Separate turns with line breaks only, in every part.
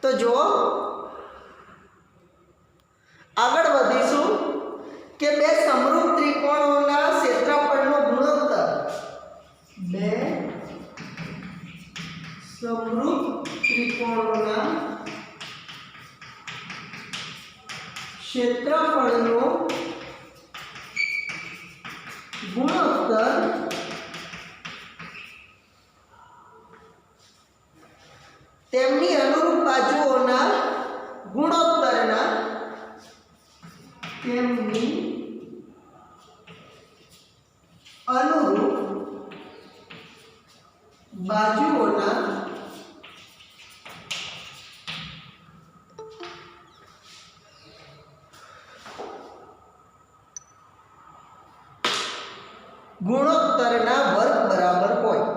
તો જો આગળ વધીશું કે બે સમરૂપ ત્રિકોણોના ક્ષેત્રફળનો ગુણોત્તર, બે સમરૂપ ત્રિકોણોના ક્ષેત્રફળનો ગુણોત્તર તેમની અનુરૂપ બાજુઓના ગુણોત્તરના તેમની અનુરૂપ બાજુઓના ગુણોત્તરના વર્ગ બરાબર હોય.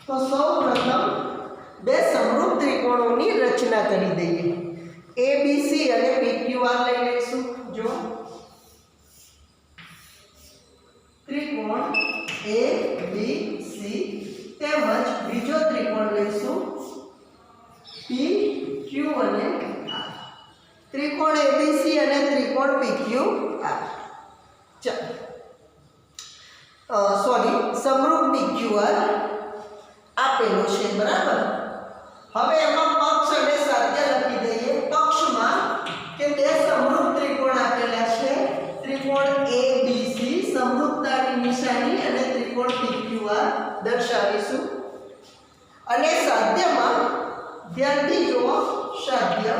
તો સૌપ્રથમ બે સમરૂપ ત્રિકોણોની રચના કરી દઈએ. ABC અને PQR લઈ લઈશું. જો ત્રિકોણ ABC તેમજ બીજો ત્રિકોણ લઈશું PQ અને R. ત્રિકોણ ABC અને ત્રિકોણ PQR. સમરૂપ PQR આપેલો છે, બરાબર. હવે એમાં પક્ષ અને સાધ્ય લખી દઈએ. પક્ષમાં કે બે સમરૂપ ત્રિકોણ આપેલા છે, ત્રિકોણ ABC સમરૂપતાની નિશાની અને ત્રિકોણ PQR દર્શાવીશું. અને સાધ્યમાં ધ્યાનથી જુઓ, સાધ્ય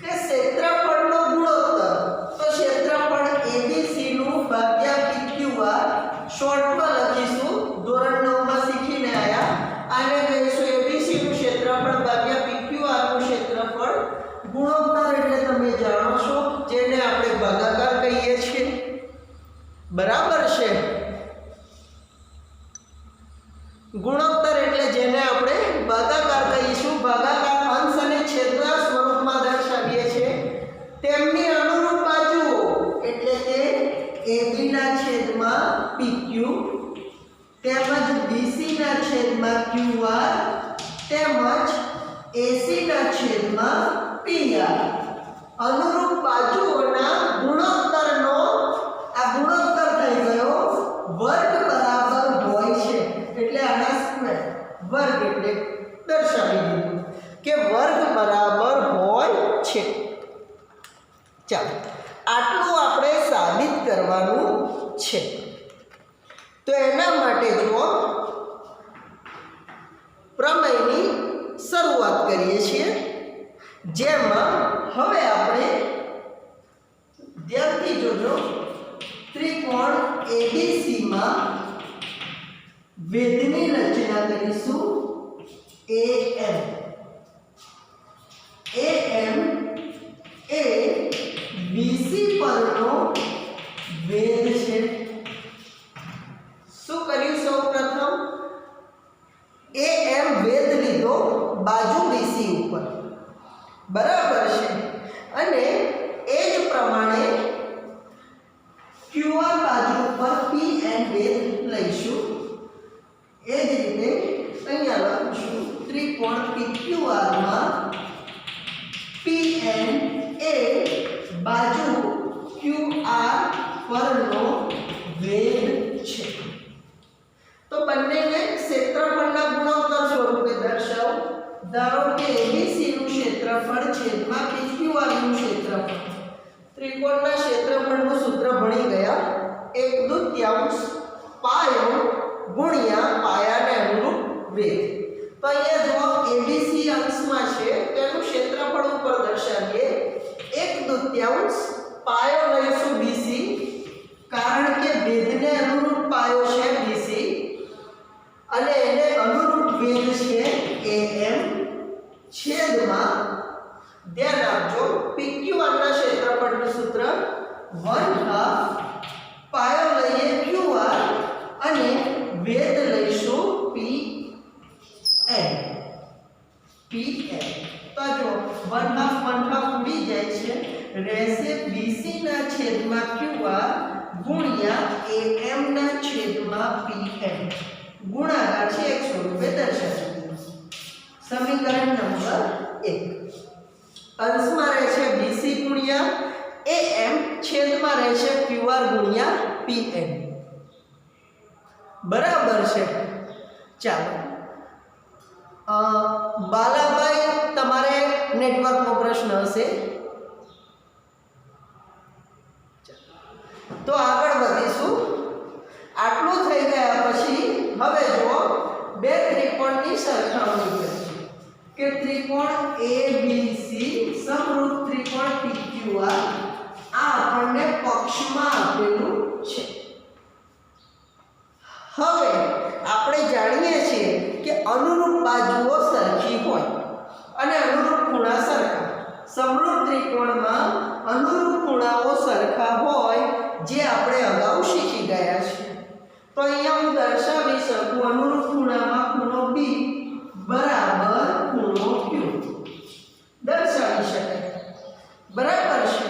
કે ક્ષેત્રફળનો ગુણોત્તર. તો ક્ષેત્રફળ ABC નું ભાગ્યા PQR શોર્ટમાં લખીશું. ધોરણ 9 માં શીખીને આયા. આને કહીશું ABC નું ક્ષેત્રફળ ભાગ્યા PQR નું ક્ષેત્રફળ. ગુણોત્તર એટલે તમે જાણો છો, જેને આપણે ભાગાકાર કહીએ છીએ, બરાબર છે. ગુણોત્તર એટલે જેને આપણે ભાગાકાર કહીશું. ભાગાકાર અંશ અને છેદના સ્વરૂપમાં દર્શાવીએ છીએ. તેમની અનુરૂપ બાજુઓ એટલે કે AB ના છેદમાં PQ તેમજ BC ના છેદમાં QR તેમજ AC ના છેદમાં PR અનુરૂપ બાજુઓના ગુણોત્તરનો આ ગુણોત્તર થઈ ગયો વર્ગ બરાબર હોય છે. એટલે આના સ્ક્વેર વર્ગ એટલે દર્શાવી દીધું કે વર્ગ બરાબર હોય છે. ચાલો, આટલું આપણે સાબિત કરવાનું છે. તો એના માટે જુઓ, પ્રમેયની શરૂઆત કરીએ છીએ, જેમાં હવે આપણે ધ્યાનથી જોજો. ત્રિકોણ ABC માં વેધની રચના કરીશું. AM એ BC પરનો વેધ છે. શું કર્યું? સૌપ્રથમ AM વેધ લીધો બાજુ BC ઉપર, બરાબર છે. અને એ જ પ્રમાણે QR બાજુ ઉપર PN વેધ લઈશું. એ જ રીતે અહીંયા લખીશું ત્રિકોણ PQR માં PN એ બાજુ QR પરનો વેધ છે. તો બંનેને ક્ષેત્રફળના ગુણોત્તર સ્વરૂપે દર્શાવો. ધારો કે ABC નું ક્ષેત્રફળ છેદમાં PQR નું ક્ષેત્રફળ. ત્રિકોણના ક્ષેત્રફળનું સૂત્ર ભણી ગયા. 1/2 પાયો ગુણ્યા પાયાને અનુરૂપ વેધ. તો અહીંયા જો ABC અંશમાં છે તેનું ક્ષેત્રફળ ઉપર દર્શાવીએ. 1/2 પાયો લઈશું BC, કારણ કે વેધને અનુરૂપ પાયો છે BC અને એને અનુરૂપ વેધ છે AM છેદમાં. ધ્યાન આપજો, PQR ના ક્ષેત્રફળનું સૂત્ર 1/2 પાયો લઈએ QR અને વેધ લઈશું PN. તો જો 1/2 ઉડી જાય છે, રહેશે BC ના છેદમાં QR ગુણ્યા AM ના છેદમાં PM, ગુણાકાર છે 100 રૂપે દર્શાવી. સમીકરણ નંબર 1. અંશમાં રહેશે BC ગુણ્યા AM, છેદમાં રહેશે QR ગુણ્યા PM. બરાબર છે. ચાલો બાલાભાઈ, તમારે નેટવર્કનો પ્રશ્ન હશે તો આગળ વધીશું. આટલું થઈ ગયા પછી હવે જો બે ત્રિકોણની સરખામણી કરીએ કે ત્રિકોણ ABC સમરૂપ ત્રિકોણ PQR આ આપણને પક્ષમાં આપેલું છે. હવે આપણે જાણીએ છીએ કે અનુરૂપ બાજુઓ સરખી હોય અને અનુરૂપ ખૂણા સરખા. સમરૂપ ત્રિકોણમાં અનુરૂપ ખૂણાઓ સરખા હોય જે આપણે અગાઉ શીખી ગયા છે. તો અહીંયા હું દર્શાવી શકું અનુરૂપ ખૂણામાં ખૂણો B બરાબર ખૂણો Q દર્શાવી શકાય. બરાબર છે.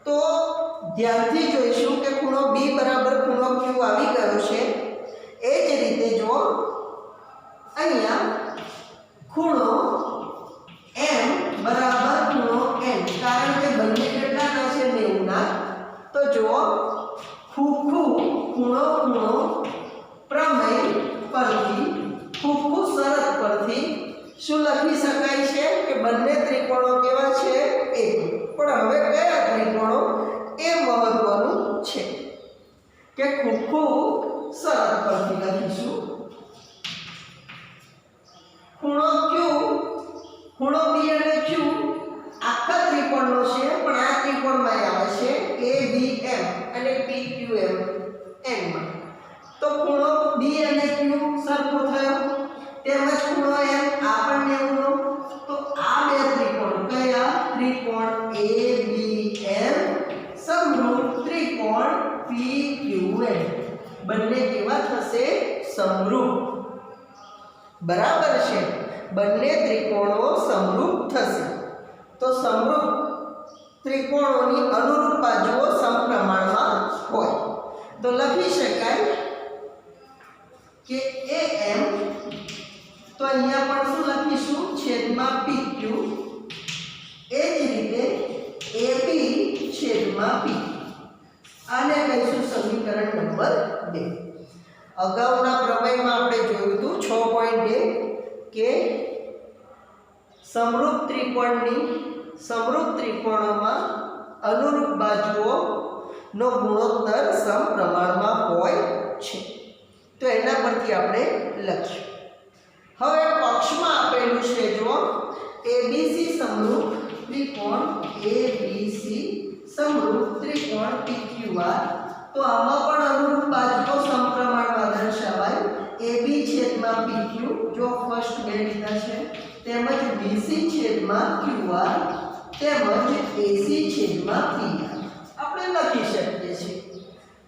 તો ધ્યાનથી જોઈશું કે ખૂણો B બરાબર ખૂણો Q આવી ગયો છે. એ જ રીતે જો અહીંયા ખૂણો M બરાબર ખૂણો N, કારણ કે બંને કેટલાના છે 90 ના, તો જો ખૂણો પ્રમેય પરથી શરત પરથી શું લખી શકાય છે કે બંને ત્રિકોણો કેવા છે એક. પણ હવે કયા ત્રિકોણો એ મહત્વનું છે કે શરત પરથી લખીશું. ખૂણો B અને Q આખા ત્રિકોણનો છે, પણ આ ત્રિકોણમાં આવે છે ABM અને PQM M માં. તો ખૂણો B અને Q સરખો થયો, તેમજ ખૂણો M આપણને એનો. તો આ બે ત્રિકોણ કયા? ત્રિકોણ ABM સમરૂપ ત્રિકોણ PQM બંને કેવા થશે? સમરૂપ. બરાબર છે. બંને ત્રિકોણો સમરૂપ થશે. તો સમરૂપ ત્રિકોણોની અનુરૂપ બાજુઓ સમપ્રમાણમાં હોય તો લખી શકાય કે AM, તો અહીંયા પણ શું લખીશું? છેદમાં PQ. એ જ રીતે AB છેદમાં P. આને કહીશું સમીકરણ નંબર 2. અગાઉના પ્રમેયમાં આપણે જોયું હતું 6.2 કે સમરૂપ ત્રિકોણોમાં અનુરૂપ બાજુઓનો ગુણોત્તર સમપ્રમાણમાં હોય છે. તો એના પરથી આપણે લખીશું. હવે પક્ષમાં આપેલું છે જો ABC સમરૂપ ત્રિકોણ ABC સમરૂપ ત્રિકોણ PQR, તો આમાં પણ અનુરૂપ બાજુઓ સમપ્રમાણમાં દર્શાવાય. AB છેદમાં PQ જો ફર્સ્ટ બે લીધા છે, તેમજ BC છેદમાં QR તેમજ AC છેદમાં PR આપણે લખી શકીએ છીએ.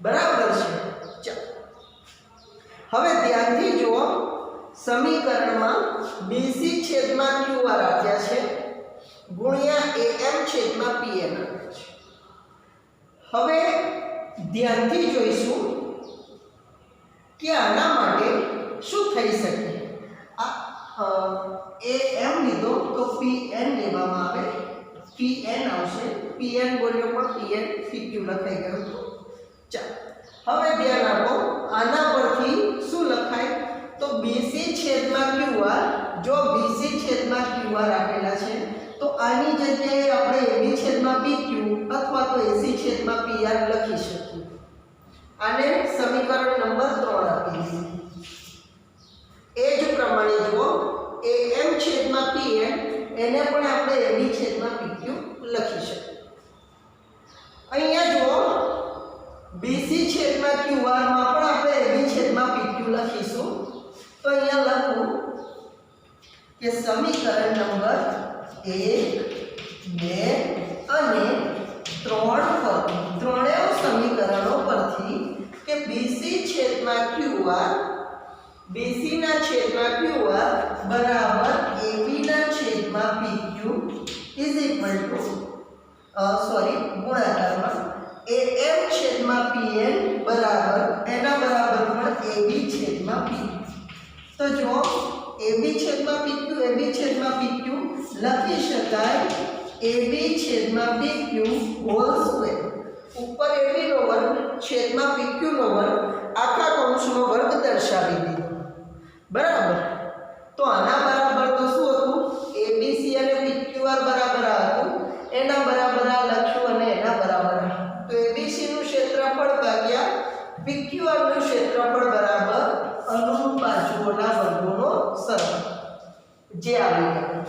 બરાબર છે. ચાલો હવે ધ્યાનથી જુઓ. સમીકરણમાં BC છેદમાં QR આપ્યા છે ગુણ્યા AM છેદમાં PM આપ્યા છે. હવે ધ્યાનથી જોઈશું કે આના માટે શું થઈ શકે. AM લીધો તો PN લેવામાં આવે, PN આવશે. PN બોલ્યો પણ PN PQ લખાઈ ગયું. ચાલો હવે ધ્યાન આપો. આના પરથી શું લખાય? તો BC છેદમાં QR, જો BC છેદમાં QR આપેલા છે તો આની જગ્યાએ આપણે AB છેદમાં PQ અથવા તો AC છેદમાં PR લખી શકીએ. આને સમીકરણ નંબર 3 આપી દીધું. એ જ પ્રમાણે જો AM છેદમાં PN એને પણ આપણે AB છેદમાં PQ લખી શકીએ. અહીંયા જો BC છેદમાં QR માં પણ આપણે AB છેદમાં PQ લખીશું. તો અહીંયા લખું કે સમીકરણ નંબર 1, 2 અને 3 ત્રણેય સમીકરણો પરથી કે BC છેદમાં QR BC ના છેદમાં QR બરાબર AB ના છેદમાં PQ ઇઝ ઇક્વલ ટુ ગુણાકારમાં AM છેદમાં PN બરાબર એના બરાબર પણ AB છેદમાં PQ. તો જો AB છેદમાં PQ લખી શકાય AB છેદમાં PQ હોલ સ્ક્વેર. ઉપર AB નો વર્ગ છેદમાં PQ નો વર્ગ આખા કૌંસનો વર્ગ દર્શાવી દીધો. બરાબર. તો આના બરાબર તો શું હતું? ABC અને PQR બરાબર હતું. એના બરાબર આ લખ્યું અને એના બરાબર આ. તો ABC નું ક્ષેત્રફળ ભાગ્યા PQR નું ક્ષેત્રફળ બરાબર અનુરૂપ બાજુઓના વર્ગોનો સરવાળો જે આવી ગયો.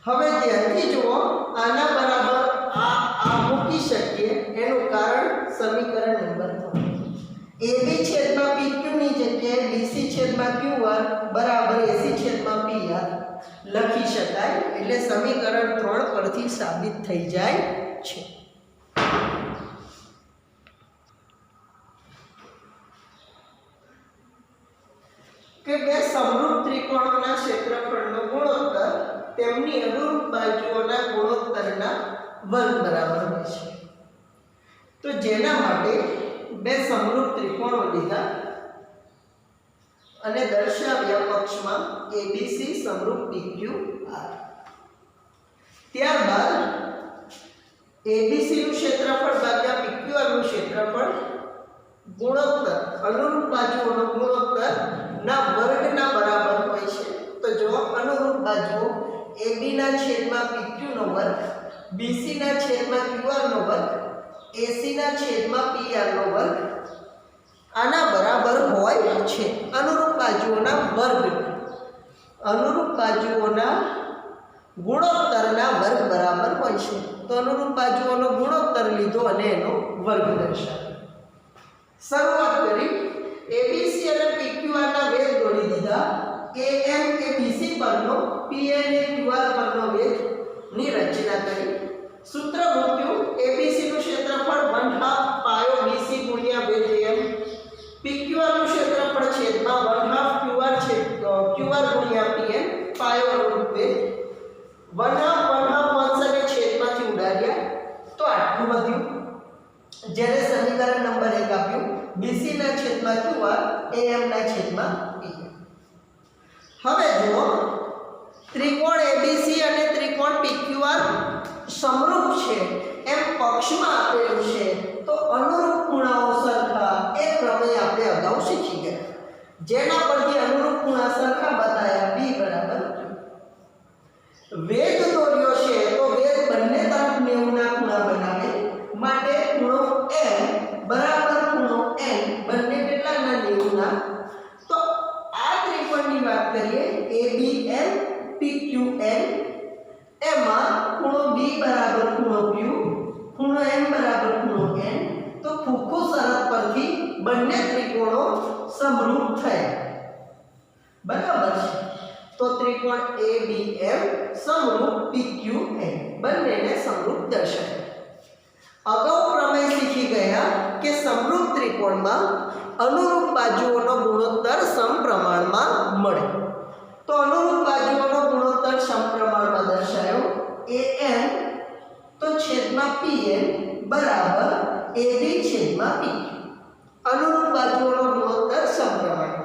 હવે ધ્યાનથી જુઓ, આના બરાબર આ મૂકી શકીએ. એનું કારણ સમીકરણ નંબર 3. AB છેદમાં PQ ની જગ્યાએ BC છેદમાં QR બરાબર AC છેદમાં PR લખી શકાય. એટલે સમીકરણ 3 પરથી સાબિત થઈ જાય છે. કે બે સમરૂપ ત્રિકોણોના ક્ષેત્રફળનો ગુણોત્તર તેમની અનુરૂપ બાજુઓના ગુણોત્તરના વર્ગ બરાબર હોય છે. તો જેના માટે બે સમરૂપ ત્રિકોણો લીધા અને દર્શાવ્યા પક્ષમાં ABC સમરૂપ PQR. ત્યારબાદ ABC નું ક્ષેત્રફળ ભાગ્યા PQR નું ક્ષેત્રફળ ગુણોત્તર અનુરૂપ બાજુઓનો ગુણોત્તર ના વર્ગના બરાબર હોય છે. તો જો અનુરૂપ બાજુઓ AB ના છેદમાં PQ નો વર્ગ, BC ના છેદમાં QR નો વર્ગ, AC ના છેદમાં PR નો વર્ગ આના બરાબર હોય છે. અનુરૂપ બાજુઓના વર્ગ, અનુરૂપ બાજુઓના ગુણોત્તરના વર્ગ બરાબર હોય છે. તો અનુરૂપ બાજુઓનો ગુણોત્તર લીધો અને એનો વર્ગ દર્શાવ્યો. શરૂઆત કરી ABC અને PQR ના વેધ દોડી દીધા. AM એ BC પરનો, PN એ QR પરનો વેધ ની રચના કરી. સૂત્ર મૂક્યું. ABC નું ક્ષેત્રફળ 1/2 પાયો BC ગુણ્યા વેધ AM, PQR નું ક્ષેત્રફળ છેદમાં 1/2 QR ગુણ્યા PN પાયો અનુરૂપ વેધ. 1/2 અંશને છેદમાંથી ઉડાડ્યા તો આટલું વધ્યું. જ્યારે સમીકરણ નંબર 1 આપ્યું BC ના છેદમાં QR, AM ના છેદમાં PN. હવે જુઓ, ત્રિકોણ ABC અને ત્રિકોણ PQR સમરૂપ છે એમ પક્ષમાં આપેલું છે. તો અનુરૂપ ખૂણાઓ સરખા એ પ્રમેય આપણે અગાઉ શીખી ગયા. જેના પરથી અનુરૂપ ખૂણા સરખા બતાયા B બરાબર Q. વેધ દોર્યો છે તો વેધ બંને તરફ 90 ના ખૂણા બનાવે. માટે ખૂણો M બરાબર ખૂણો N બંને કેટલાના 90 ના. તો આ ત્રિકોણની વાત કરીએ ABN PQN, એમાં ખૂણો B બરાબર ખૂણો Q, ખૂણો M બરાબર ખૂણો N. તો ફૂફુ શરત પરથી બંને ત્રિકોણો સમરૂપ થયા. બરાબર છે. તો ત્રિકોણ ABM સમરૂપ PQN બંનેને સમરૂપ દર્શાવે. અગાઉ પ્રમેય શીખી ગયા કે સમરૂપ ત્રિકોણમાં અનુરૂપ બાજુઓનો ગુણોત્તર સમપ્રમાણમાં મળે. તો અનુરૂપ બાજુઓનો ગુણોત્તર સમપ્રમાણમાં દર્શાયો. AM તો છેદમાં PN બરાબર AB છેદમાં PQ. અનુરૂપ બાજુઓનો ગુણોત્તર સમપ્રમાણમાં.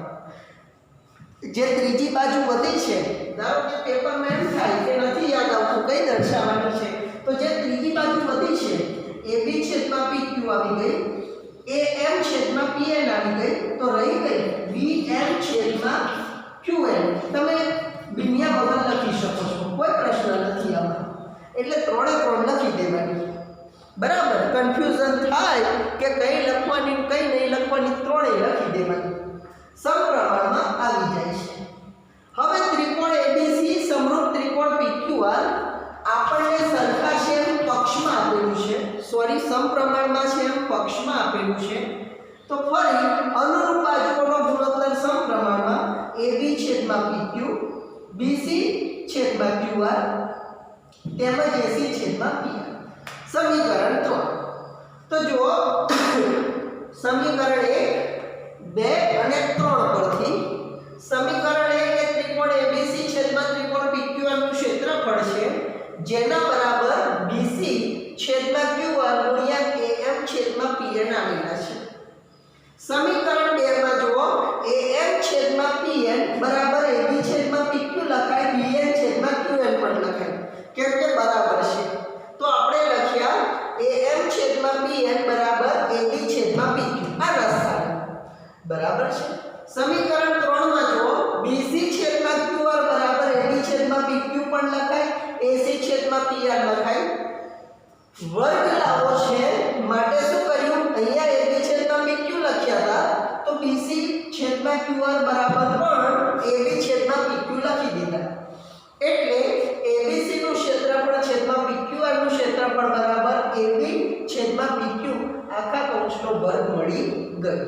જે ત્રીજી બાજુ વધી છે, ધારો કે પેપરમાં એમ થાય કે નથી યાદ આવતું કઈ દર્શાવવાનું છે, તો જે ત્રીજી બાજુ વધી છે AB છેદમાં PQ આવી ગઈ, AM છેદમાં PN આવી ગઈ. તો રહી ગઈ BM છેદમાં QN. તમે બિનિયા વગર લખી શકો છો, કોઈ પ્રશ્ન નથી આમાં. એટલે 3 લખી દેવાની. બરાબર. કન્ફ્યુઝન થાય કે કઈ લખવાની કઈ નહીં લખવાની, 3 લખી દેવાની. સમપ્રમાણમાં આવી જાય છે. હવે ત્રિકોણ ABC સમરૂપ ત્રિકોણ PQR આપણને સરખા છે એમ પક્ષમાં આપેલું છે, સમપ્રમાણમાં છે એમ પક્ષમાં આપેલું છે. તો ફરી અનુરૂપ બાજુઓનો ગુણોત્તર સમપ્રમાણમાં AB છેદમાં PQ, BC છેદમાં QR તેમજ AC છેદમાં PR. સમીકરણ 3. તો જુઓ, સમીકરણ 1, 2 અને 3 પરથી સમીકરણ 1 એ ત્રિકોણ ABC છેદમાં ત્રિકોણ PQR નું ક્ષેત્રફળ છે. જેના બરાબર BC છેદમાં QR ગુણ્યા AM છેદમાં PN આવેલા છે। સમીકરણ 2 માં જુઓ AM છેદમાં PN બરાબર AB છેદમાં PQ લખાય, BN છેદમાં QN પણ લખાય કેમ કે બરાબર છે। તો આપણે લખ્યા AM છેદમાં PN બરાબર AB છેદમાં PQ આ રસ્તા બરાબર છે। સમીકરણ 3 માં જુઓ BC છેદમાં QR બરાબર AB છેદમાં PQ પણ લખાય, AC છેદમાં PR લખાય। વર્ગ લાવો છે માટે શું કર્યું, અહીંયા AB છેદમાં PQ લખ્યા હતા તો BC છેદમાં QR બરાબર પણ AB છેદમાં PQ લખી દીધા। એટલે ABC નું ક્ષેત્રફળ છેદમાં PQR નું ક્ષેત્રફળ બરાબર AB છેદમાં PQ આખા કૌંસનો વર્ગ મળી ગયો।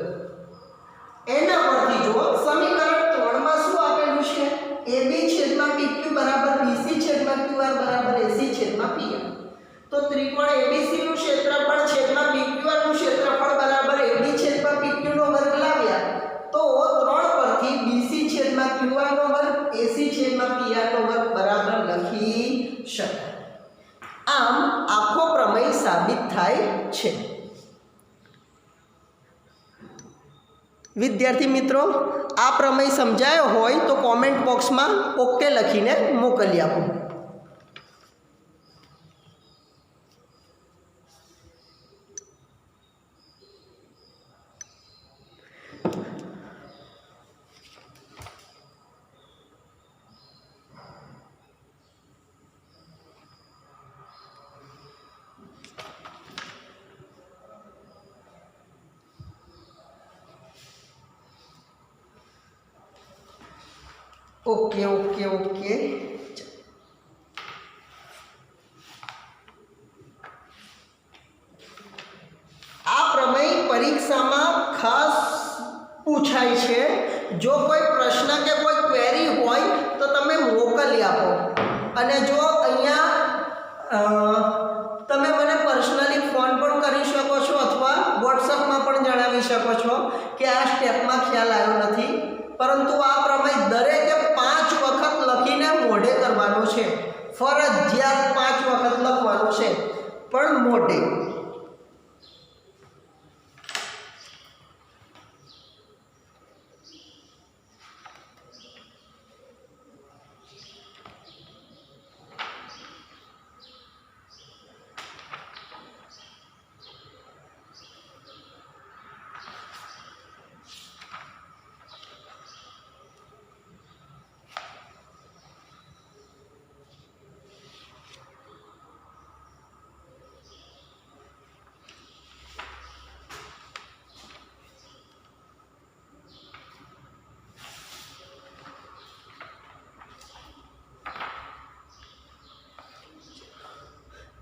એના પરથી જો સમીકરણ 3 માં શું આપેલું છે, AB છેદમાં PQ બરાબર BC છેદમાં QR બરાબર AC છેદમાં PR। તો ત્રિકોણ ABC નું ક્ષેત્રફળ છેદમાં PQR નું ક્ષેત્રફળ બરાબર AB છેદમાં PQ નો વર્ગ લાવ્યા તો 3 પરથી BC છેદમાં QR નો વર્ગ AC છેદમાં PR નો વર્ગ બરાબર લખી શકાય। આમ આખો પ્રમેય સાબિત થાય છે। વિદ્યાર્થી મિત્રો આ પ્રમેય સમજાયો હોય તો કોમેન્ટ બોક્સમાં ઓકે લખીને મોકલી આપો। ओके ओके ओके आ प्रमेय परीक्षा में खास पूछाय छे। जो कोई प्रश्न के कोई क्वेरी होय तो तमे मोकली आपो अने जो अहींया तमे मने पर्सनली फोन पण करी शको छो अथवा व्हाट्सएप में पण जणावी शको छो कि आ स्टेप में ख्याल आव्यो नथी, परंतु आ प्रमेय दरेके 5 वखत लखीने मोढे करवानो छे। फरजियात 5 वखत लखवानो छे पण मोढे।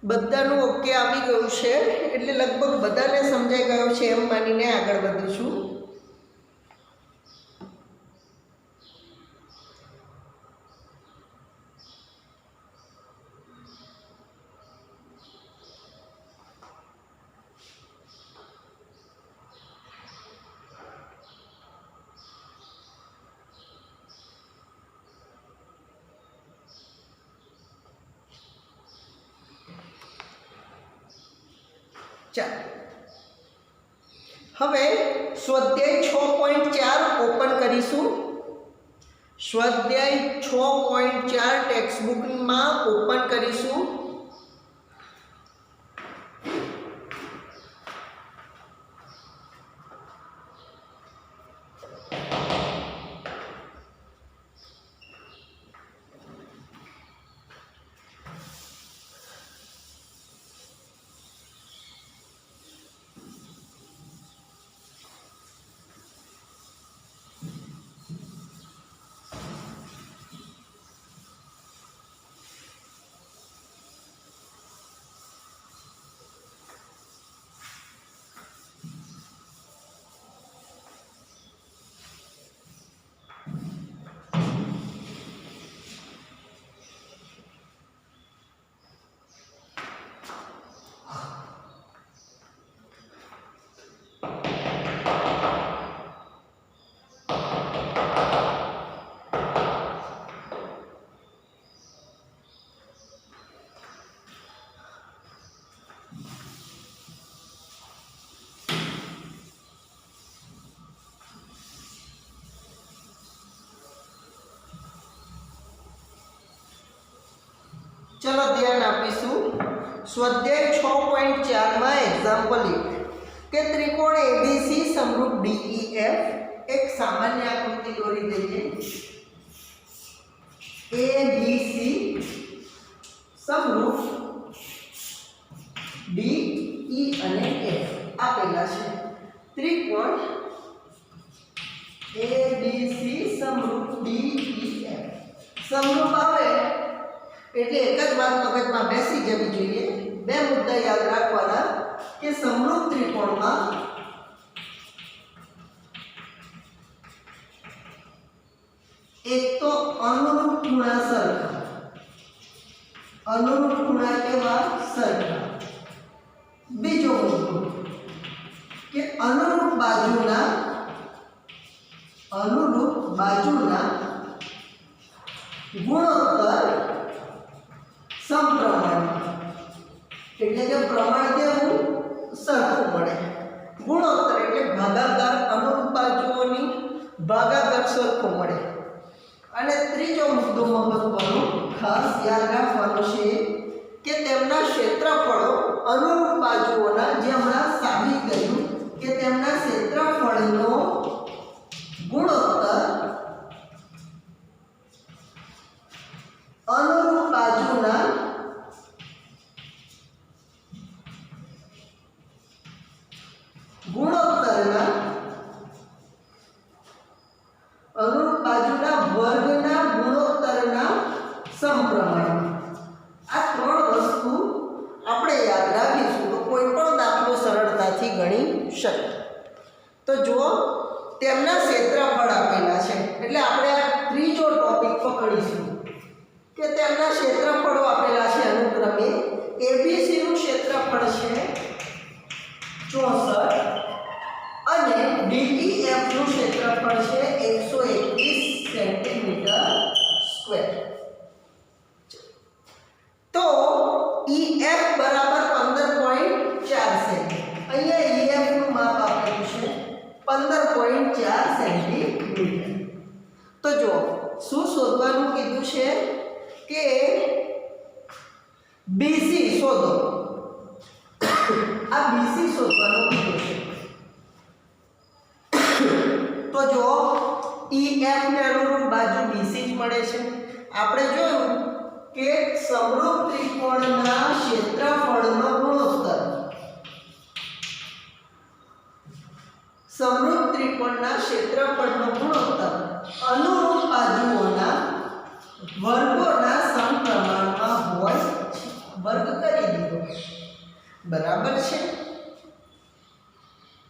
બધાનું ઓકે આવી ગયું છે એટલે લગભગ બધાને સમજાઈ ગયો છે એમ માનીને આગળ વધીશું। ચાલો હવે સ્વાધ્યાય 6.4 ઓપન કરીશું। સ્વાધ્યાય 6.4 ટેક્સ્ટ બુકમાં ઓપન કરીશું। चलो ध्यान आपीशू स्वाध्याय 6.4 में एग्जाम्पल के त्रिकोण एबीसी समरूप डीईएफ एक सामान्य आकृति दौरी दीजिए एबीसी समरूप डीई અને एफ आपेला छे त्रिकोण एबीसी समरूप डीईएफ समरूप आवे એટલે એક જ વાત મગજમાં બેસી જવી જોઈએ બે મુદ્દા યાદ રાખવાના કે સમરૂપ ત્રિકોણમાં એક તો અનુરૂપ ખૂણા સરખા અનુરૂપ ખૂણા કેવા સરખા બીજો મુદ્દો કે અનુરૂપ બાજુના ગુણોત્તર समप्रमाण એટલે કે પ્રમાણ કેવું સરખું મળે ગુણોત્તર એટલે ભાગાકાર અનુરૂપ બાજુઓની ભાગાકાર સરખો મળે અને ત્રીજો મુદ્દો મહત્વનો ખાસ યાદ રાખવાનો છે કે તેમના ક્ષેત્રફળો અનુરૂપ બાજુઓના જે હમણાં સાબિત કર્યું કે તેમના ક્ષેત્રફળનો ગુણોત્તર અનુરૂપ બાજુના ગુણોત્તરના અનુરૂપ બાજુના વર્ગના ગુણોત્તરના સમપ્રમાણ આ ત્રણ વસ્તુ આપણે યાદ રાખીશું તો કોઈ પણ દાખલો સરળતાથી ગણી શકે તો જુઓ તેમના ક્ષેત્રફળ આપેલા છે એટલે આપણે આ ત્રીજો ટોપિક પકડીશું કે તેમના ક્ષેત્રફળો આપેલા છે અનુક્રમે એબીસી નું ક્ષેત્રફળ છે 64 અને ડીઈએફ નું ક્ષેત્રફળ છે 121 સેન્ટીમીટર સ્ક્વેર તો EF બરાબર 15.4 સેમી અહીંયા EF નું માપ આપેલું છે 15.4 સેન્ટીમીટર તો જો શું શોધવાનું કીધું છે કે બીસી શોધો આ બીસી શોધવાનું કીધું છે તો જો EF ને અનુરૂપ બાજુ બીસી જ મળે છે આપણે જોયું કે સમરૂપ ત્રિકોણના ક્ષેત્રફળનો ગુણોત્તર સમરૂપ ત્રિકોણના ક્ષેત્રફળનો ગુણોત્તર અનુરૂપ બાજુઓના વર્ગોના સમપ્રમાણમાં હોય છે વર્ગ કરી દીધો બરાબર છે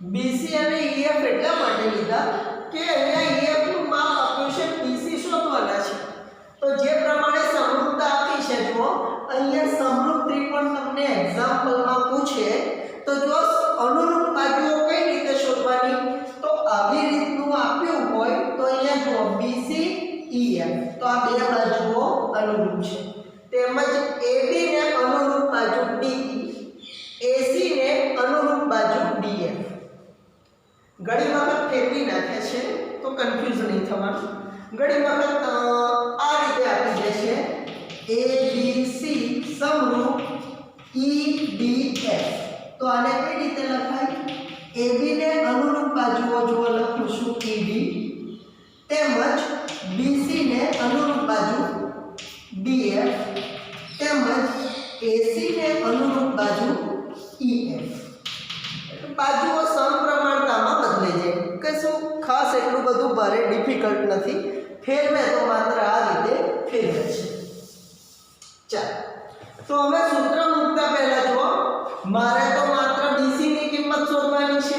બીસી અને EF એટલા માટે લીધા કે અહીંયા EF નું માપ આપ્યું છે બીસી શોધવાના છે તો જે પ્રમાણે સમરૂપતા આપી છે જો અહીંયા સમરૂપ ત્રિકોણ તમને એક્ઝામ્પલમાં પૂછે તો જો અનુરૂપ બાજુઓ કઈ રીતે શોધવાની તો આવી રીતનું આપ્યું હોય તો અહીંયા જો બીસી EF તો આ બે બાજુઓ અનુરૂપ છે તેમજ AB ને અનુરૂપ બાજુ DE AC ને અનુરૂપ બાજુ DF ઘણી વખત ફેરવી નાખે છે તો કન્ફ્યુઝ નહીં થવાનું ઘણી વખત આ રીતે આપી દે છે ABC સમરૂપ EDF તો આને કઈ રીતે લખાય AB ને અનુરૂપ બાજુઓ જો લખું છું ED તેમજ BC ને અનુરૂપ બાજુ DF તેમજ AC ને અનુરૂપ બાજુ EF બાજુઓ સમપ્રમાણતામાં બદલાઈ જાય કશું ખાસ એટલું બધું ભારે ડિફિકલ્ટ નથી ફેરવે તો માત્ર આ રીતે ફેરવે છે ચાલો તો હવે સૂત્ર મૂકતા પહેલા જો મારે તો માત્ર BC ની કિંમત શોધવાની છે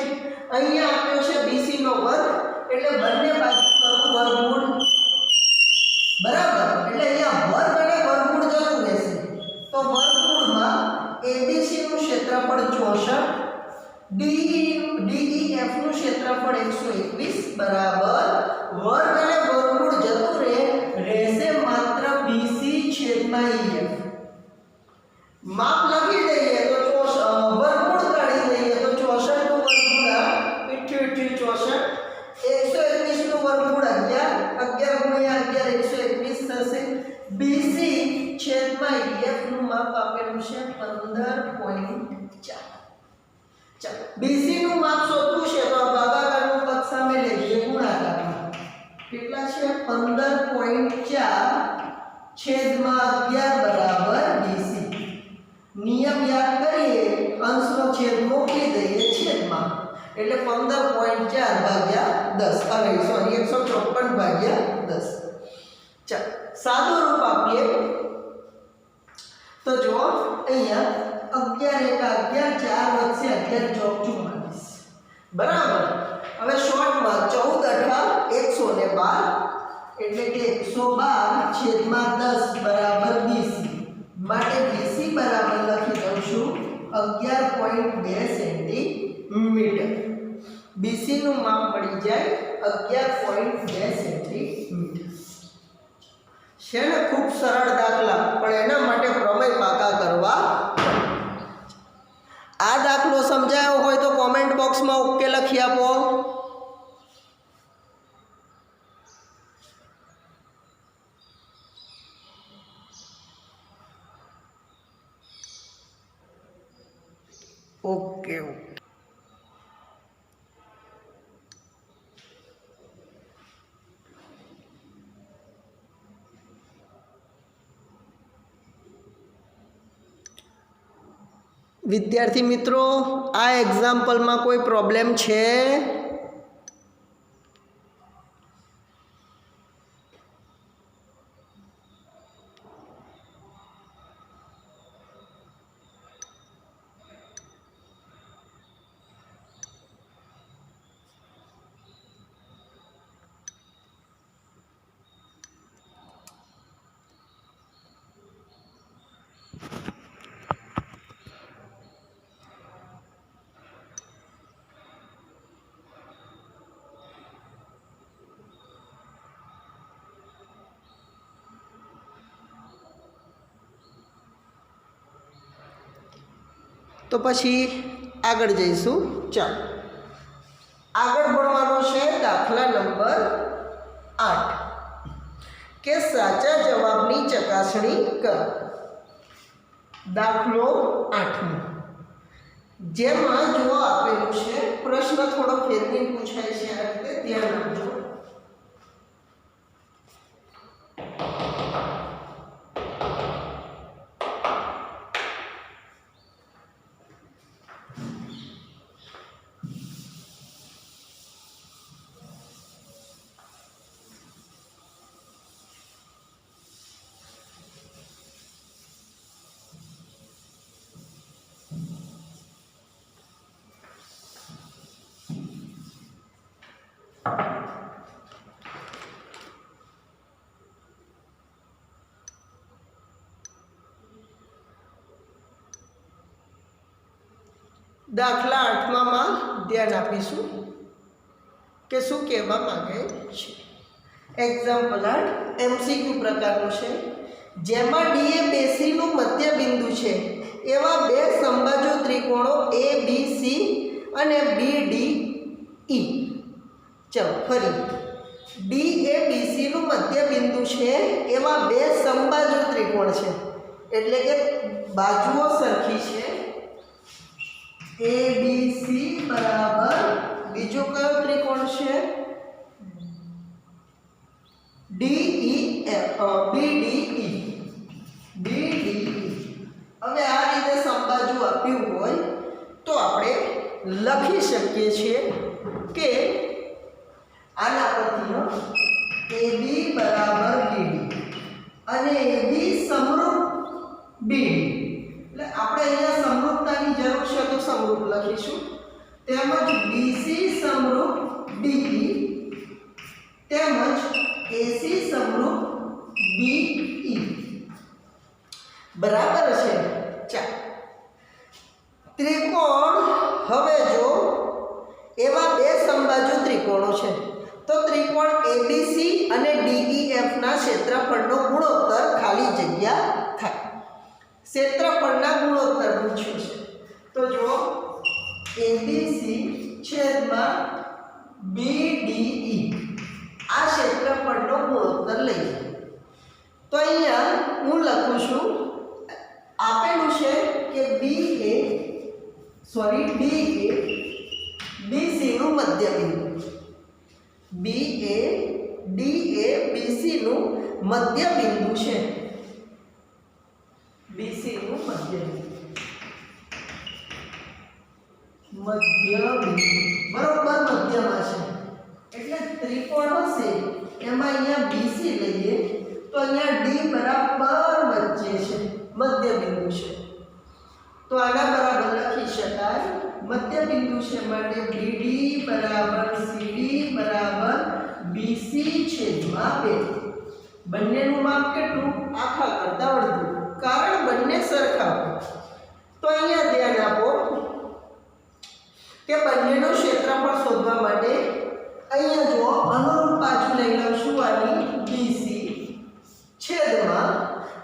અહીંયા આપ્યો છે BC નો વર્ગ એટલે બંને બાજુ કરવું વર્ગમૂળ બરાબર એટલે અહીંયા વર્ગ અને વર્ગમૂળ જતું રહેશે તો વર્ગમૂળમાં ABC નું ક્ષેત્રફળ 64 DEF નું ક્ષેત્રફળ 121 બરાબર વર્ગ અને વર્ગમૂળ જતું રહેશે માત્ર BC છેદમાં EF માપ લખી દઈએ તો વર્ગમૂળ કાઢી દઈએ તો 64 નું વર્ગમૂળ 88 64 121 નું વર્ગમૂળ 11 11 * 11 121 થશે BC છેદમાં EF છે 15.4। ચાલો બીસી નું માપ શોધવું છે તો ભાગાકારનું પદ સામે લેજે ગુણાકારમાં કેટલા છે 15.4 છેદમાં 11 બરાબર બીસી। નિયમ યાદ કરીએ અંશનો છેદ મૂકી દઈએ છેદમાં એટલે 15.4 ભાગ્યા 10 હવે સોરી 154 ભાગ્યા 10। ચાલો સાદું રૂપ આપીએ તો જો અહીંયા 11 × 1 = 4 + 11 = 44 બરાબર। હવે શોર્ટમાં 14 × 8 112 એટલે કે 112 છેદમાં 10 બરાબર બીસી માટે બીસી બરાબર લખી દઉં છું 11.2 સેન્ટીમીટર। બીસી નું માપ મળી જાય 11.2 સેન્ટીમીટર। છે ને ખૂબ સરળ દાખલા પણ એના માટે પ્રમેય પાકા કરવા। આ દાખલો સમજાયો હોય તો કોમેન્ટ બોક્સમાં ઓકે લખી આપો। ઓકે ઓકે વિદ્યાર્થી મિત્રો આ એક્ઝામ્પલમાં કોઈ પ્રોબ્લેમ છે? તો પછી આગળ જઈશું। ચાલો આગળ ભણવાનો છે દાખલા નંબર 8 કે સાચા જવાબની ચકાસણી કરો। દાખલો 8 જેમાં જો આપેલું છે પ્રશ્ન થોડો ફેરવી પૂછાય છે આ રીતે ધ્યાન આપજો। દાખલા 8માં ધ્યાન આપીશું કે શું કહેવા માંગે છે। એક્ઝામ્પલ 8 એમસીક્યુ પ્રકારનું છે જેમાં ડી એ બેસી નું મધ્ય બિંદુ છે એવા બે સમબાજુ ત્રિકોણો ABC અને BDE। ચલો ફરી ડી એ બીસી નું મધ્ય બિંદુ છે એવા બે સમબાજુ ત્રિકોણ છે એટલે કે બાજુઓ સરખી છે ABC બરાબર બીજો કયો ત્રિકોણ છે BDE। હવે આ રીતે સમબાજુ આપ્યું હોય તો આપણે લખી શકીએ છીએ કે આના પરથી AB બરાબર BD અને AB સમરૂપ BD એટલે આપણે અહીંયા સમરૂપતાની જરૂર છે તો સમરૂપ લખીશું તેમજ BC સમરૂપ DE તેમજ AC સમરૂપ BE બરાબર છે। ચાલો ત્રિકોણ હવે જો એવા બે સમબાજુ ત્રિકોણો છે તો ત્રિકોણ ABC અને DEF ના ક્ષેત્રફળનો ગુણોત્તર ખાલી જગ્યા થાય। ક્ષેત્રફળના ગુણોત્તર પૂછ્યું છે તો જો ABC છેદમાં BDE આ ક્ષેત્રફળનો ગુણોત્તર લઈએ તો અહીંયા હું લખું છું આપેલું છે કે ડી એ બીસી નું મધ્ય બિંદુ, બી એ ડી એ બીસી નું મધ્ય બિંદુ છે, બીસી નું મધ્ય બિંદુ, બરોબર મધ્યમાં છે. એટલે ત્રિકોણ હશે એમાં અહીંયા બીસી લઈએ તો અહીંયા ડી બરાબર વચ્ચે છે, મધ્ય બિંદુ છે. તો આના બરાબર લખી શકાય મધ્ય બિંદુ છે માટે બીડી બરાબર સીડી બરાબર બીસી છેદમાં 2. બંનેનું માપ કેટલું? આખા કરતા અડધું, કારણ બંને સરખા હોય. તો અહીંયા ધ્યાન આપો કે બંનેનું ક્ષેત્રફળ શોધવા માટે અહીંયા જો અનુરૂપ બાજુ લઈ લઉં આની બીસી છેદમાં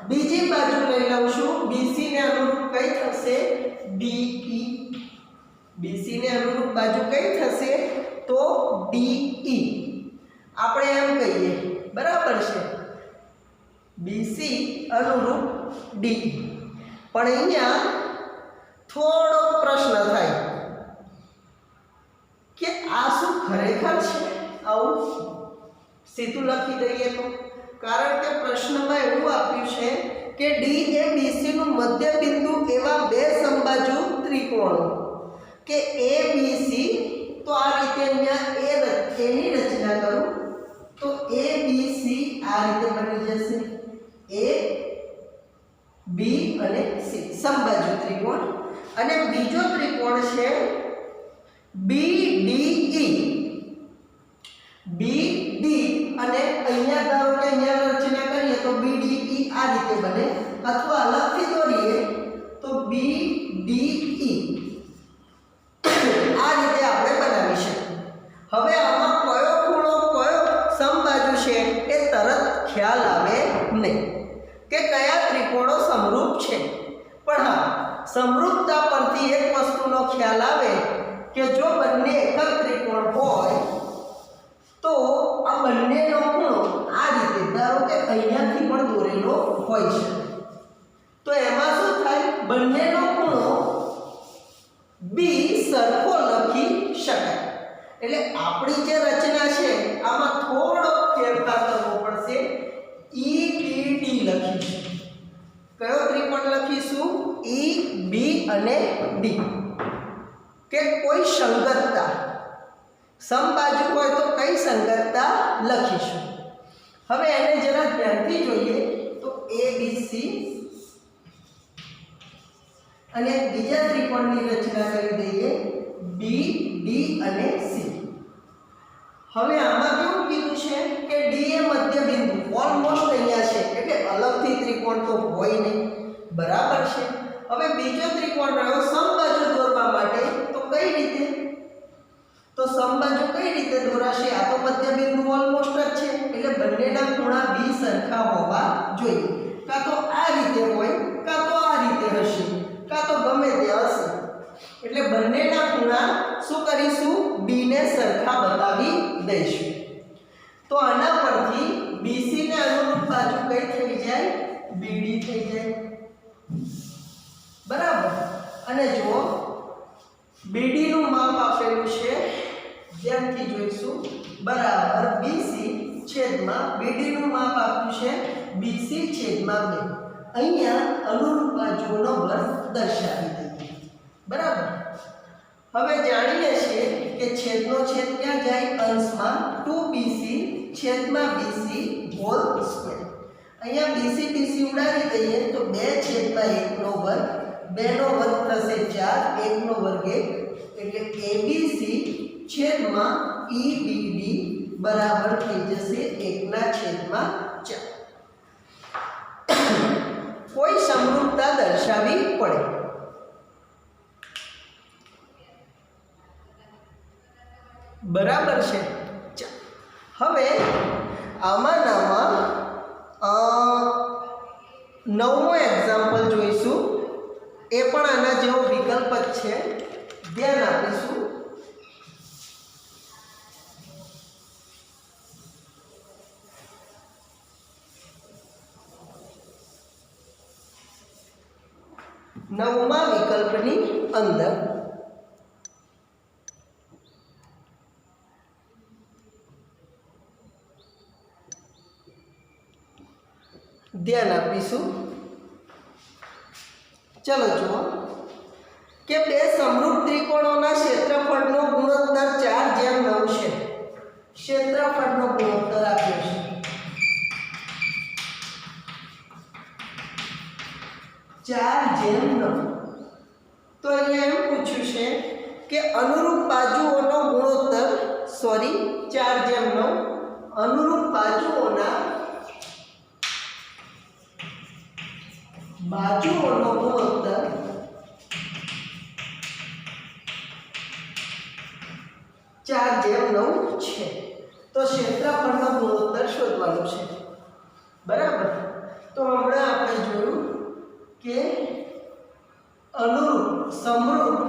બીજી બાજુ લઈ લઉં છું બીસી ને અનુરૂપ કઈ થશે? ડીઈ. બીસી ને અનુરૂપ બાજુ કઈ થશે? તો ડીઈ. આપણે એમ કહીએ બરાબર છે, બીસી અનુરૂપ ડી. પણ અહીંયા થોડો પ્રશ્ન થાય કે આ શું ખરેખર છે? આવું સીધું લખી દઈએ તો, કારણ કે પ્રશ્નમાં એવું આપ્યું છે કે ડી એ બીસી નું મધ્ય બિંદુ એવા બે સમબાજુ ત્રિકોણો કે એ બીસી. તો આ રીતે અહીંયા એની રચના કરું તો એ બીસી આ રીતે બની જશે, એ બી અને સી સમબાજુ ત્રિકોણ. અને બીજો ત્રિકોણ છે BDE, BD અને અહીંયા ધારો કે અહીંયા રચના કરીએ તો BDE આ રીતે બને, અથવા અલગથી દોરીએ તો BDE આ રીતે આપણે બનાવી શકીએ. હવે આમાં કયો ખૂણો કયો સમબાજુ છે એ તરત ખ્યાલ આવે નહીં કે કયા ત્રિકોણો સમરૂપ છે. પણ હા, સમરૂપતા પરથી એક વસ્તુનો ખ્યાલ આવે કે જો બંને એક જ ત્રિકોણ હોય તો આ બંનેનો ખૂણો આ રીતે ધારો કે અહીંયાથી પણ દોરેલો હોય છે, તો એમાં શું થાય? બંનેનો ખૂણો બી સરખો લખી શકાય. એટલે આપણી જે રચના છે આમાં થોડો ફેરફાર કરવો પડશે. ઈબીડી લખીશું. કયો ત્રિકોણ લખીશું? ઈ બી અને ડી. કે કોઈ સંગતતા સમબાજુ હોય તો કઈ સંગતતા લખીશું. હવે એને જરા ધ્યાનથી જોઈએ તો એ બી સી અને બીજા ત્રિકોણની રચના કરી દઈએ બી ડી અને સી. હવે આમાં કેવું કીધું છે કે ડી એ મધ્ય બિંદુ ઓલમોસ્ટ અહીંયા છે, એટલે અલગથી ત્રિકોણ તો હોય નહીં, બરાબર છે. હવે બીજો ત્રિકોણ રહ્યો સમબાજુ દોરવા માટે, તો કઈ રીતે? તો સમબાજુ કઈ રીતે દોરાશે? આ તો મધ્ય બિંદુ ઓલમોસ્ટ જ છે, એટલે બંનેના ખૂણા બી સરખા હોવા જોઈએ. કાં તો આ રીતે હોય, કાં તો આ રીતે હશે, કાં તો ગમે તે હશે. એટલે બંનેના ખૂણા શું કરીશું? બી ને સરખા બતાવી દઈશું. તો આના પરથી બીસી ને અનુરૂપ બાજુ કઈ થઈ જાય? બીડી થઈ જાય, બરાબર. અને જો બીડી નું માપ આપેલું છે, ધ્યાનથી જોઈશું, બરાબર બીસી છેદમાં બીડી નું માપ આપ્યું છે બીસી છેદમાં 2. અહીંયા અનુરૂપ બાજુઓનો વર્ગ દર્શાવી દઈએ, બરાબર. હવે જાણીએ છીએ કે છેદનો છેદ ક્યાં જાય? અંશમાં 2BC છેદમાં BC હોલ સ્ક્વેર. અહીંયા BC ઉડાડી દઈએ તો 2 છેદમાં 1 નો વર્ગ, 2 નો વર્ગ થશે 4, 1 નો વર્ગ 1, એટલે ABC છેદમાં EBD બરાબર થઈ જશે 1/4. કોઈ સમરૂપતા દર્શાવવી પડે. બરાબર છે. હવે આમાંનામાં 9મો એક્ઝામ્પલ જોઈશું. એ પણ આના જેવો વિકલ્પ જ છે, ધ્યાન આપીશું. 9મા વિકલ્પની અંદર ધ્યાન આપીશું। ચલો જુઓ કે બે સમરૂપ ત્રિકોણોના ક્ષેત્રફળનો ગુણોત્તર 4:9 છે। ક્ષેત્રફળનો ગુણોત્તર આપ્યો છે 4:9। તો અહીંયા એમ પૂછ્યું છે કે અનુરૂપ બાજુઓનો ગુણોત્તર 4:9 અનુરૂપ બાજુઓનો ગુણોત્તર 4:9 છે। તો ક્ષેત્રફળનો ગુણોત્તર શોધવાનો છે, બરાબર। તો હમણાં આપણે જોયું કે અનુરૂપ સમરૂપ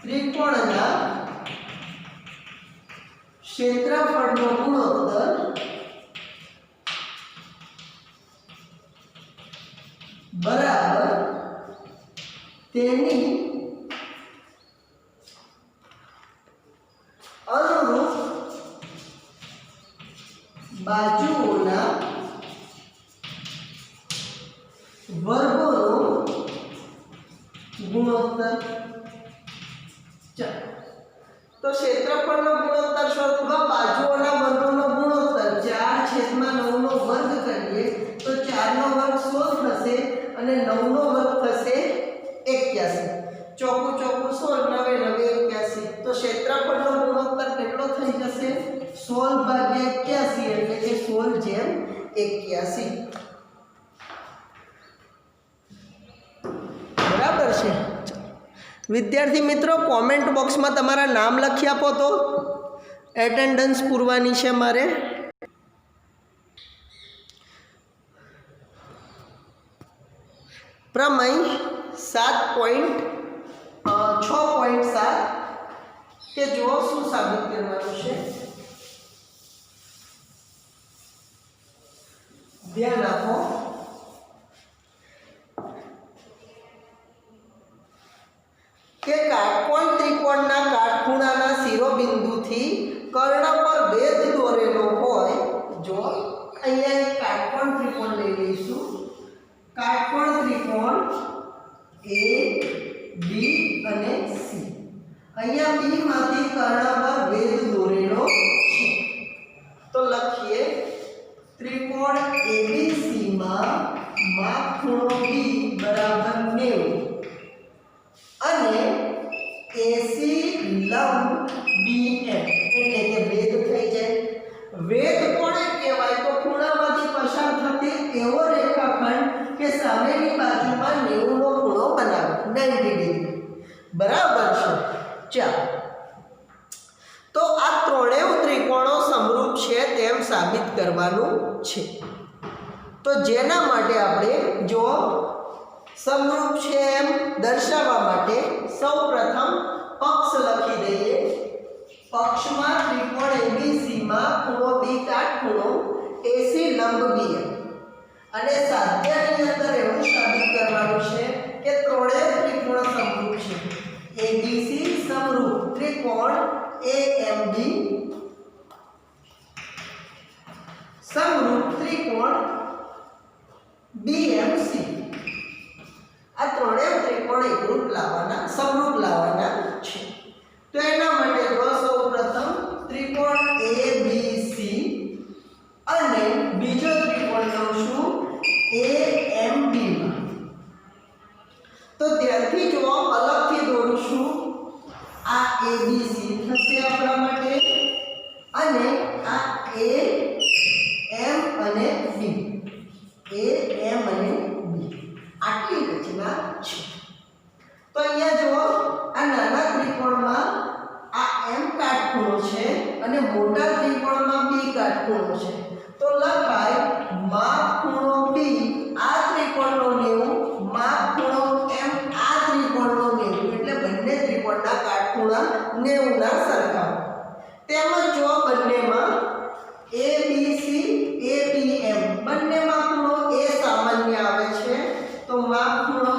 ત્રિકોણના ક્ષેત્રફળનો ગુણોત્તર બરાબર તેની અનુરૂપ બાજુઓના વર્ગોનો ગુણોત્તર। તો ક્ષેત્રફળનો ગુણોત્તર શોધવા બાજુઓના વર્ગોનો ગુણોત્તર 4/9 નો વર્ગ કરીએ તો 4 નો વર્ગ 16 થશે અને 9 નો વર્ગ થશે 81। ચોકું 16 9 81। તો ક્ષેત્રફળનો ગુણોત્તર કેટલો થઈ જશે 16/81 એટલે કે 16:81। બરાબર છે। વિદ્યાર્થી મિત્રો કોમેન્ટ બોક્સમાં તમારા નામ લખી આપો તો એટેન્ડન્સ પૂરવાની છે મારે। પ્રમેય 6.7 કે જો શું સાબિત કરવાનું છે, ધ્યાન આપો। કે કાટકોણ ત્રિકોણના કાટખૂણાના શિરોબિંદુથી કર્ણ પર ભેદ દોરેલો હોય। જો અહીંયા એક કાટકોણ ત્રિકોણ લઈ લઈશું। કાટકોણ ત્રિકોણ A B અને C। અહીંયા B માંથી કર્ણ પર ભેદ દોરેલો છે। તો લખીએ ત્રિકોણ ABC માં માપ ખૂણો B બરાબર 90 અને AC લંબ BM એટલે કે ભેદ થઈ જાય। ભેદ કોને કહેવાય તો ખૂણામાંથી પસાર થતી એવો રેખાખંડ કે સામેની બાજુમાં 90 નો ખૂણો બનાવે 90 ડિગ્રી, બરાબર છે। ચાલો તો આ ત્રણેય ત્રિકોણો સમરૂપ છે તેમ સાબિત કરવાનું છે। તો જેના માટે આપણે જો સમરૂપ છે એમ દર્શાવવા માટે સૌપ્રથમ પક્ષ લખી દઈએ। પક્ષમાં ત્રિકોણ ABC માં ખૂણો B કાટખૂણો AC લંબ BM અને સાધ્યની અંદર એવું સાબિત કરવાનું છે કે ત્રણેય ત્રિકોણ સમરૂપ છે। ABC સમરૂપ ત્રિકોણ AMB સમરૂપ ત્રિકોણ BMC। આ ત્રણેય ત્રિકોણ એકરૂપ લાવવાના સમરૂપ લાવવાના છે। તો એના માટે જો સૌપ્રથમ ત્રિકોણ ABC અને બીજો ત્રિકોણ લઉં AMB માં। તો ત્યારથી જો અલગથી દોરું છું આ ABC થશે આપણા માટે અને આ AM અને B AM અને B આટલી રચના છે। તો અહીંયા જો આ નાના ત્રિકોણમાં આ M કાટખૂણો છે અને મોટા ત્રિકોણમાં B કાટખૂણો છે। તો લખાય માપ ખૂણો B આ ત્રિકોણનો 90 માપ ખૂણો M આ ત્રિકોણનો 90 એટલે બંને ત્રિકોણના કાટખૂણા 90 ના સરખા। તેમજ જો બંનેમાં ABC ABM બંનેમાં ખૂણો A સામાન્ય આવે છે તો માપ ખૂણો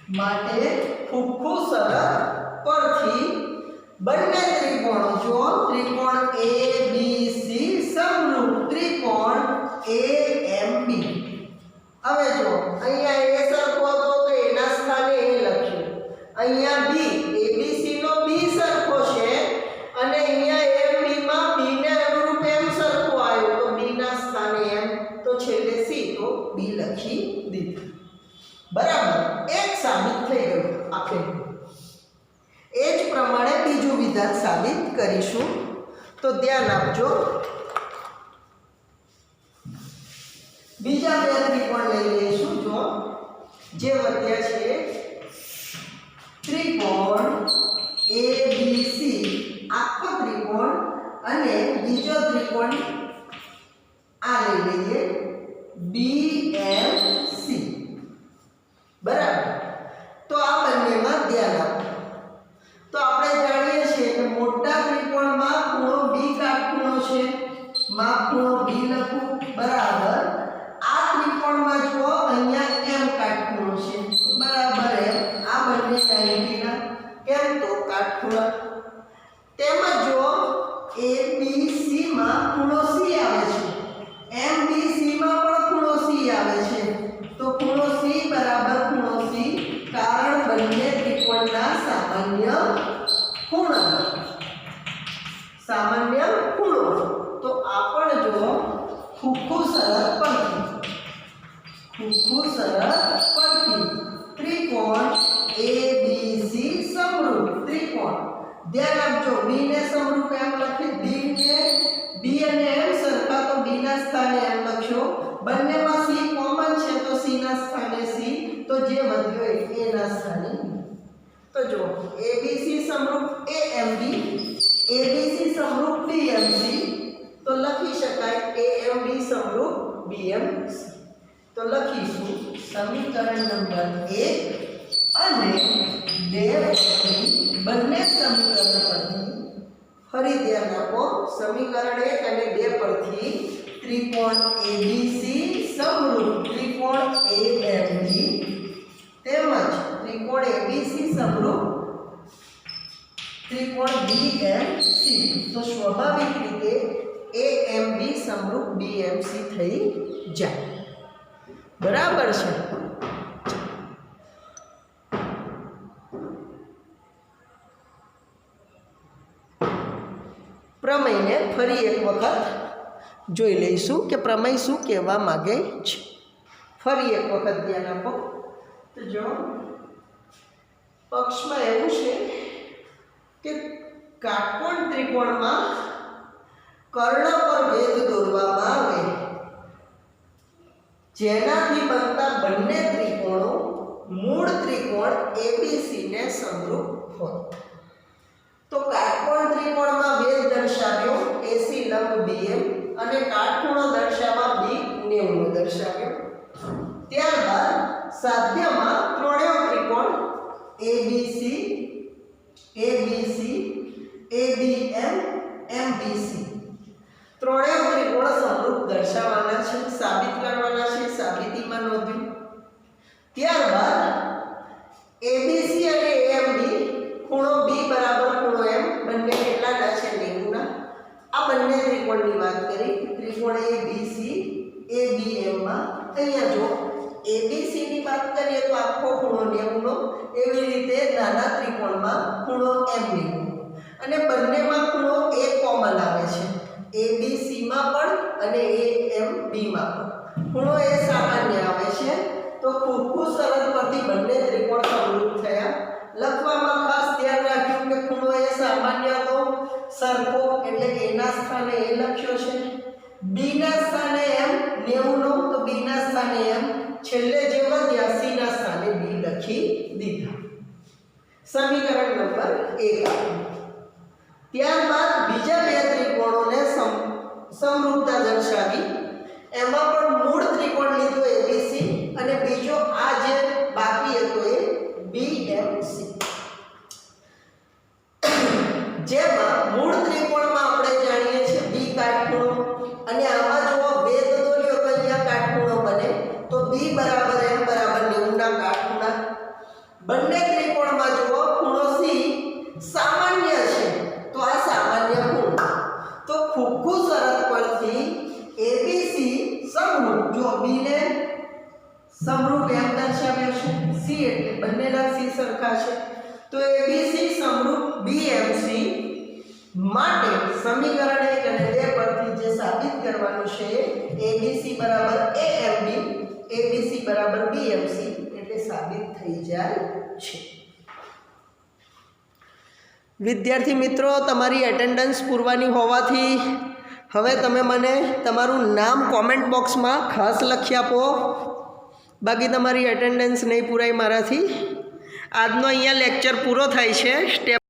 માટે ખૂખું શરત પરથી બંને ત્રિકોણો જો ત્રિકોણ ABC સમરૂપ ત્રિકોણ AMB. હવે જો અહીંયા A સરખો હતો તો એના સ્થાને A લખ્યું, અહીંયા B ABC નો B સરખો છે અને અહીંયા AMB માં B ને અનુરૂપ M સરખો આવ્યો તો B ના સ્થાને M, તો છેલ્લે C તો B લખી દીધું. બરાબર, એક સાબિત થઈ ગયું આપેલું. એ જ પ્રમાણે બીજું વિધાન સાબિત કરીશું, તો ધ્યાન આપજો. બીજા બે ત્રિકોણ લઈ લઈશું. જો જે વધ્યા છે ત્રિકોણ ABC આખો ત્રિકોણ અને બીજો ત્રિકોણ આ લઈ લઈએ BMC. બરાબર, તો આ બંનેમાં ધ્યાન આપો. તો આપણે જાણીએ છીએ કે મોટા ત્રિકોણમાં ખૂણો B કાટખૂણો છે, માં ખૂણો B લખું બરાબર. આ ત્રિકોણમાં જો અહીંયા M કાટખૂણો છે બરાબર M, આ બંને 90 ના કેમ તો કાટખૂણા. તેમજ જો ABC માં ખૂણો C આવે છે, MBC માં પણ ખૂણો C આવે છે, તો ખૂણો C બરાબર ખૂણો C, કારણ બંને ત્રિકોણના સામાન્ય ખૂણો. તો આ પણ જો ખૂખું શરત પરથી ત્રિકોણ ABC સમરૂપ ત્રિકોણ. ધ્યાન આપજો, B ને સમરૂપ એમ લખી, B અને M સરખા તો B ના સ્થાને M લખ્યો, બંનેમાં C કોમન છે તો C ના સ્થાને C, તો જે વધ્યો એ ના સ્થાને. તો જો ABC સમરૂપ AMB, ABC સમરૂપ BMC, તો લખી શકાય AMB સમરૂપ BMC. તો લખીશું સમીકરણ નંબર 1 અને 2 બંને સમીકરણ પરથી ફરી ધ્યાન આપો. સમીકરણ 1 અને 2 પરથી ત્રિકોણ ABC સમરૂપ ત્રિકોણ AMB તેમજ ત્રિકોણ ABC સમરૂપ ત્રિકોણ BMC, તો સ્વાભાવિક રીતે AMB સમરૂપ BMC થઈ જાય. બરાબર છે. પ્રમેયને ફરી એક વખત જોઈ લઈશું કે પ્રમેય શું કહેવા માંગે છે. ફરી એક વખત ધ્યાન આપો. તો જો પક્ષમાં એવું છે કે કાટકોણ ત્રિકોણમાં કર્ણ પર ભેદ દોરવામાં આવે જેનાથી બનતા બંને ત્રિકોણો મૂળ ત્રિકોણ ABC ને સમરૂપ હોય. તો કાટકોણ ત્રિકોણમાં ભેદ દર્શાવ્યો AC લંબ BM અને કાટખૂણો દર્શાવવા B 90 નો દર્શાવ્યો. ત્યારબાદ સાધ્યમાં ત્રણેય ત્રિકોણ ABC ABM MBC ત્રણેય ત્રિકોણ સમરૂપ દર્શાવવાના છે, સાબિત કરવાના છે, સાબિતીમાં નોંધ્યું. ત્યારબાદ ABC અને AMB ખૂણો B બરાબર ખૂણો M બંને કેટલાના છે 90 ના. આ બંને ત્રિકોણની વાત કરી. ત્રિકોણ ABC ABM માં અહીંયા જો ABC ની વાત કરીએ તો આખો ખૂણો 90 નો, એવી રીતે નાના ત્રિકોણમાં ખૂણો M 90 અને બંનેમાં ખૂણો A કોમન આવે છે, ABC માં પણ અને AMB માં પણ ખૂણો A સામાન્ય આવે છે. તો ખૂખું શરત પરથી બંને ત્રિકોણ સમરૂપ થયા. લખવામાં ખાસ ધ્યાન રાખ્યું કે ખૂણો A સામાન્ય તો સરખો એટલે A ના સ્થાને A લખ્યો છે, B ના સ્થાને M 90 નો તો B ના સ્થાને M, છેલ્લે જે વધ્યા C ના સ્થાને B લખી દીધા. સમીકરણ નંબર 1. ત્યારબાદ બીજા બે ત્રિકોણોને સમરૂપતા દર્શાવી. એમાં પણ મૂળ ત્રિકોણ લીધો ABC અને બીજો આ જે બાકી હતો એ BMC. જેમાં મૂળ ત્રિકોણમાં આપણે જાણીએ છીએ B કાટખૂણો અને આમાં જો ભેદ દોર્યો તો અહીંયા કાટખૂણો બને, તો B બરાબર M બરાબર 90 ના કાટખૂણા. બંને ત્રિકોણમાં જુઓ ખૂણો C સામાન્ય છે, તો આ સામાન્ય ખૂણો. તો ખૂબ શરત પરથી ABC સમરૂપ, જો B ને સમરૂપ એમ દર્શાવ્યો છે, C એટલે બંનેના C સરખા છે, તો ABC સમરૂપ BMC માટે સમીકરણ 1 અને 2 પરથી જે સાબિત કરવાનું છે ABC બરાબર AMB, ABC બરાબર BMC એટલે સાબિત થઈ જાય છે. વિદ્યાર્થી મિત્રો, તમારી એટેન્ડન્સ પૂરવાની હોવાથી હવે તમે મને તમારું નામ કોમેન્ટ બોક્સમાં ખાસ લખી આપો, બાકી તમારી એટેન્ડન્સ નહીં પૂરાય મારાથી. આજનો અહીંયા લેક્ચર પૂરો થાય છે. સ્ટેપ